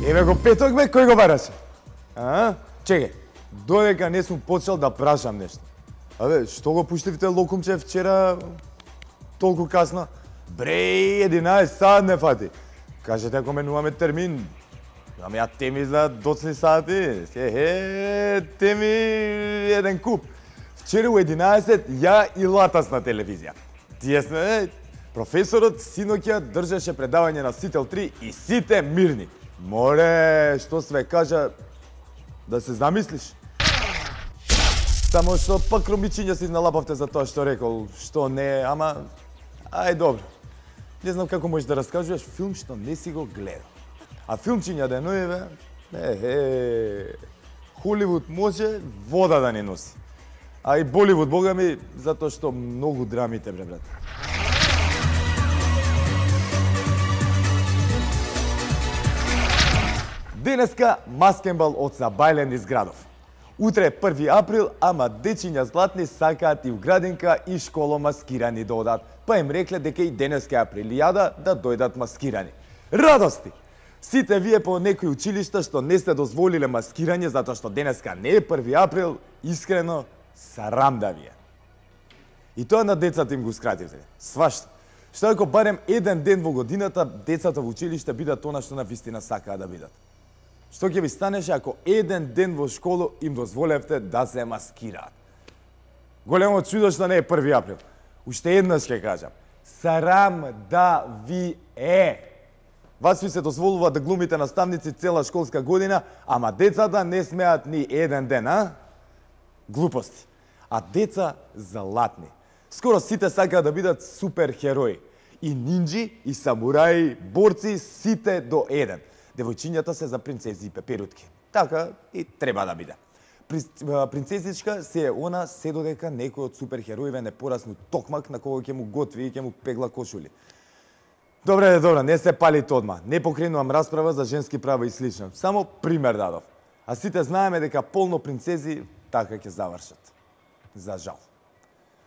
Еве го петок бе, кој го бараше? Чекај, додека не сум почел да прашам нешто. Абе, што го пуштивте локумче вчера толку касно? Бре, 11 сат не фати. Кажете ако менуваме термин. Ама ја теми за доцни сати. Теми еден куп. Вчера у 11 ја и латас на телевизија. Тие сме, професорот синоќа држеше предавање на Сител 3 и сите мирни. Море, што све кажа, да се замислиш. Само што пак ромичиња се изналапавте за тоа што рекол, што не, ама... Ај, добро. Не знам како можеш да раскажуваш филм што не си го гледал. А филмчиња деноиве, Холивуд може вода да не носи. А и Боливуд, бога ми, затоа што многу драмите, бре, брат. Денеска маскенбал од Забајлен из градов. Утре е 1 април, ама дечиња златни сакаат и в градинка и школо маскирани да одат, па им рекле дека и денеска е априлијада да дојдат маскирани. Радости! Сите вие по некои училишта што не сте дозволиле маскирање затоа што денеска не е 1 април, искрено, сарам да ви е. И тоа на децата им го скративте. Свашто. Што ако барем еден ден во годината децата во училиште бидат она што на вистина сакаат да бидат? Што ќе ви станеше ако еден ден во школу им дозволевте да се маскираат? Големо чудо што не е 1 април. Уште еднаш ќе кажам. Сарам да ви е. Вас ви се дозволува да глумите наставници цела школска година, ама децата не смеат ни еден ден, Глупости. А деца залатни. Скоро сите сакаат да бидат суперхерои. И нинџи, и самураи, борци, сите до еден. Девојчињата се за принцези и пеперутки. Така и треба да биде. Принцезичка се е она се додека некој од суперхероиве не порасну токмак на кого ќе му готви и ќе му пегла кошули. Добре, не се палите одма. Не покренувам расправа за женски права и слично. Само пример дадов. А сите знаеме дека полно принцези така ќе завршат. За жал.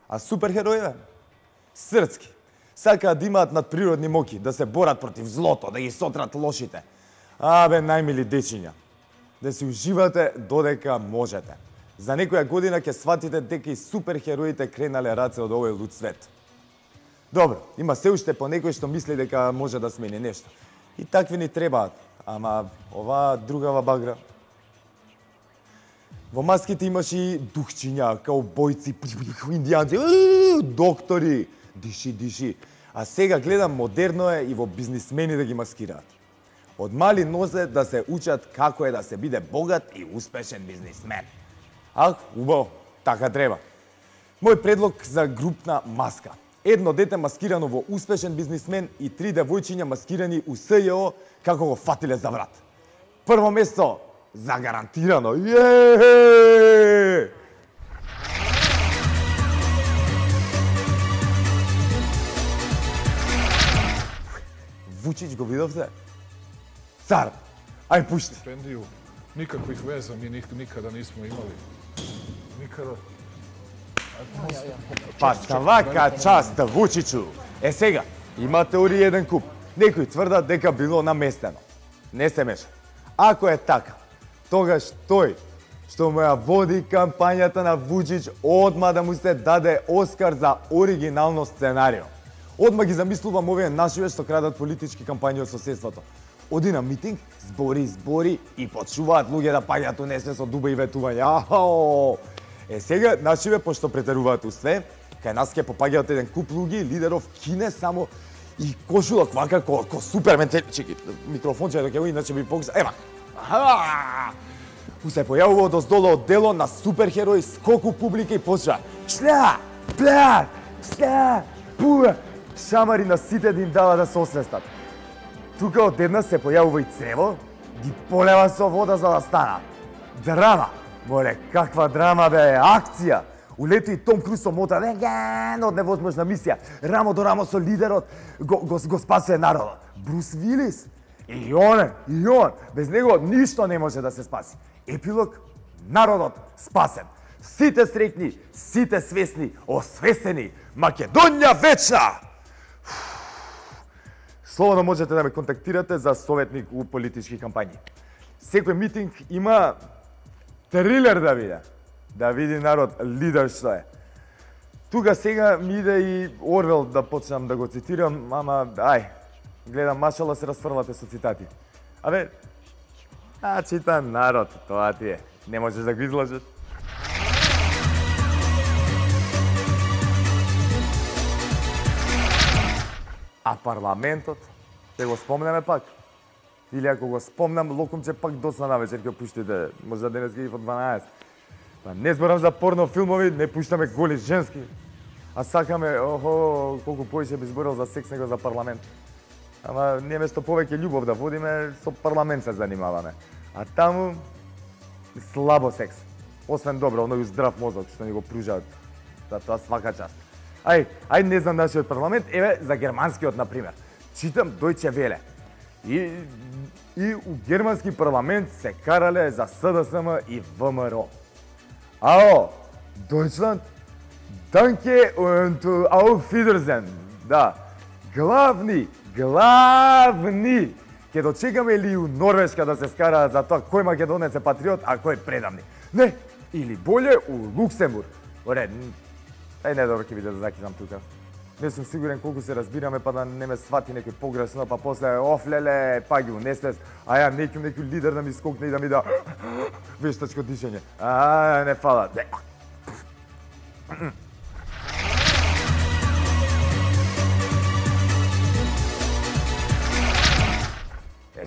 А суперхероиве? Срцки. Сакаат да имаат надприродни моки, да се борат против злото, да ги сотрат лошите. Абе, најмили дечиња, да си уживате додека можете. За некоја година ќе сватите дека и суперхероите кренале раце од овој луд свет. Добро, има се уште по некој што мисли дека може да смени нешто. И такви ни требаат, ама оваа другава багра. Во маските имаш и духчиња, каубојци, индијанци, доктори, диши. А сега гледам модерно е и во бизнисмени да ги маскираат. Од мали нозе да се учат како е да се биде богат и успешен бизнисмен. Убаво, така треба. Мој предлог за групна маска. Едно дете маскирано во успешен бизнисмен и 3 девојчиња маскирани у СЈО како го фатиле за врат. Прво место загарантирано. Вучич го видовте? Цар, ај пушти. Стипендiju, nikakvih veza mi nikada nismo imali. Nikada. Па свака част, Вучичу. Сега, има теорија еден куп. Некои тврдат дека било наместено. Не се меша. Ако е така, тогаш тој што му ја води кампањата на Вучич одма да му се даде Оскар за оригинално сценарио. Одма ги замислувам овие нашиве што крадат политички кампањи од соседството. Оди на митинг, збори и почуваат луѓе да паѓаат у несвест од дуба и ветување. Сега нашиве, пошто претеруваат у све, кај нас ќе попаѓаат еден куп луѓе, лидеров кине само и кошулок вака ко Супермен. Чеки, микрофонче да ќе го иначе би покажа. Ева. Се појавува доздолу од дело на суперхерој, скоку публика и почва. Шля, пля, пуа. Шамари на сите да им дава да се освестат. Тука одедна се појавува и црево, ги полева со вода за да стана. Драма! Моле, каква драма бе, акција! Улети и Том Круз со мотор, од невозможна мисија. Рамо до рамо со лидерот, го спасува народот. Брус Вилис. И он, без него ништо не може да се спаси. Епилог, народот спасен. Сите среќни, сите свесни, освесени. Македонија вечна! Слободно можете да ме контактирате за советник у политички кампањи. Секој митинг има трилер да биде. Да види народ лидер што е. Тука сега ми иде и Орвел да почнам да го цитирам, ама гледам машала се расфрлате со цитати. Чита народ, тоа ти е. Не можеш да го излажеш. А парламентот, ќе го спомнеме пак. Или ако го спомнам, локумче пак доцна на вечер ќе пуштите, може денес ги во 12. Не зборам за порно филмови, не пуштаме голи женски. А сакаме, колку повеќе би зборил за секс него за парламент. Ама ние место повеќе љубов да водиме, со парламент се занимаваме. А таму слабо секс. Освен добро, оној здрав мозок што ни го пружаат. За тоа свака част. Не знам нашиот парламент, еве за германскиот например. Читам Deutsche Welle. И у германски парламент се карале за СДСМ и ВМРО. Deutschland, danke und auf Wiedersehen. Да, главни, ќе дочекаме ли у Норвешка да се скараат за тоа кој македонец е патриот, а кој предавник. Не, или боле у Луксембург. Не добро ќе биде да закинам тука. Не сум сигурен колку се разбираме, па да не ме свати некој погрешно, па после леле, па ги унесеш, ја некој лидер да ми скокне и да ми да вештачко дишење. Не фала.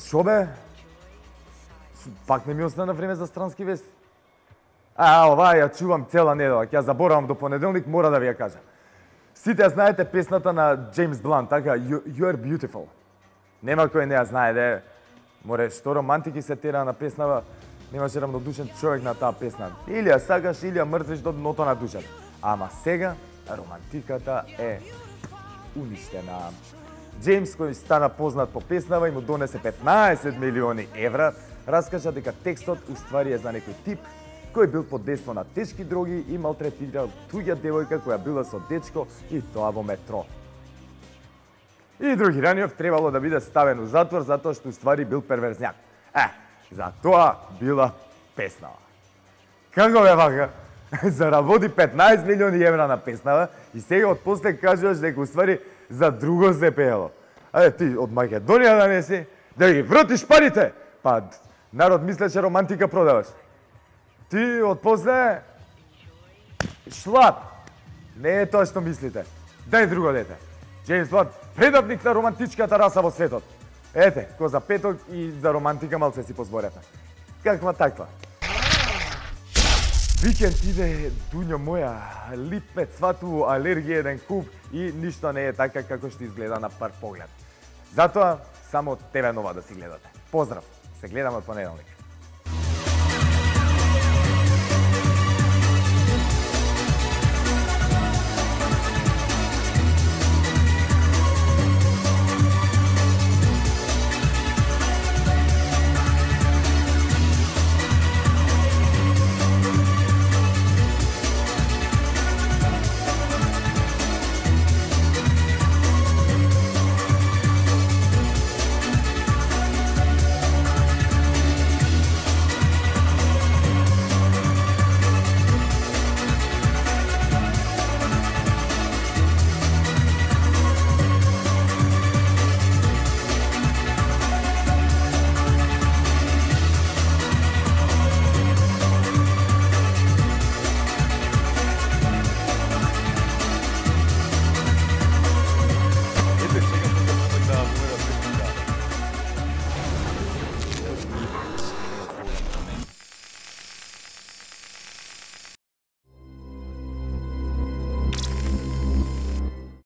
Шо бе? Пак не ми остана време за странски вести. Ова ја чувам цела недела, ќе ја заборавам до понеделник, мора да ви ја кажам. Сите ја знаете песната на Джеймс Блант, така, You're Beautiful. Нема кој не ја знае, де. Море, што романтики се тера на песнава, немаше равнодушен човек на таа песна. Или ја сакаш, или ја мрзиш до дното на душата. Ама сега, романтиката е уништена. Джеймс, кој стана познат по песнава и му донесе 15 милиони евра, раскажа дека текстот уствари е за некој тип кој бил под дејство на тешки дроги и малтретирал туѓа девојка која била со дечко и тоа во метро. И други Ранјов требало да биде ставен у затвор затоа што уствари бил перверзњак. За тоа била песнава. Како бе вака? Заработи 15 милиони евра на песнава и сега од после кажуваш дека уствари за друго се пеело. Ти од Македонија да не си, да ги вратиш парите. Па народ мислеше романтика продаваш. Ти од после шлап. Не е тоа што мислите. Дај друго дете. Джеймс Блант, предавник на романтичката раса во светот. Ете, ко за петок и за романтика малце си позборевме. Каква таква? Викенд иде, дуњо моја, липе, цвату, алергија еден куп и ништо не е така како што изгледа на прв поглед. Затоа, само ТВ Нова да си гледате. Поздрав, се гледаме од понеделник.